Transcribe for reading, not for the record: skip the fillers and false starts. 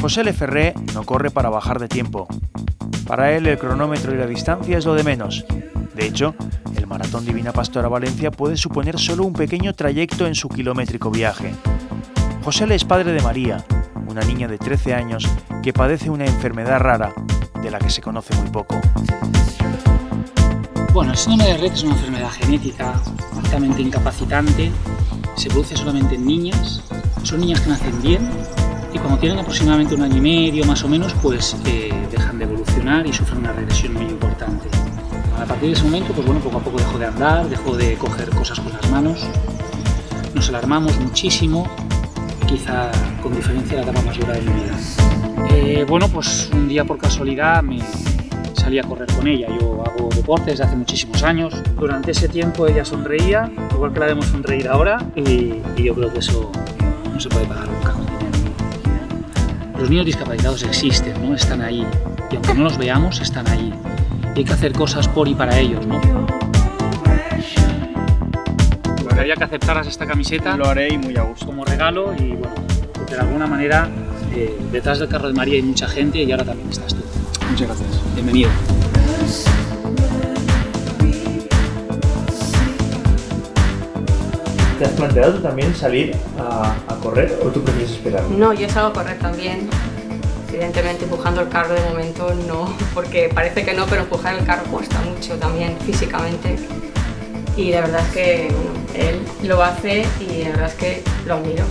José L. Ferré no corre para bajar de tiempo. Para él el cronómetro y la distancia es lo de menos. De hecho, el Maratón Divina Pastora Valencia puede suponer solo un pequeño trayecto en su kilométrico viaje. José L. es padre de María, una niña de 13 años que padece una enfermedad rara de la que se conoce muy poco. Bueno, el síndrome de Rett es una enfermedad genética altamente incapacitante, se produce solamente en niñas, son niñas que nacen bien y cuando tienen aproximadamente un año y medio más o menos pues dejan de evolucionar y sufren una regresión muy importante. A partir de ese momento pues bueno, poco a poco dejó de andar, dejó de coger cosas con las manos, nos alarmamos muchísimo, quizá con diferencia la etapa más dura de mi vida. Bueno, pues un día por casualidad me salí a correr con ella. Yo hago deporte desde hace muchísimos años. Durante ese tiempo ella sonreía, igual que la debemos sonreír ahora, y yo creo que eso no se puede pagar nunca con dinero. Los niños discapacitados existen, ¿no? Están ahí, y aunque no los veamos, están ahí. Y hay que hacer cosas por y para ellos, ¿no? Me gustaría que aceptaras esta camiseta. Lo haré y muy a gusto. Como regalo y bueno, porque de alguna manera detrás del carro de María hay mucha gente y ahora también estás tú. Muchas gracias. Bienvenido. ¿Te has planteado tú también salir a correr o tú prefieres esperar? No, yo salgo a correr también. Evidentemente empujando el carro de momento no, porque parece que no, pero empujar el carro cuesta mucho también físicamente. Y la verdad es que bueno, él lo hace y la verdad es que lo admiro.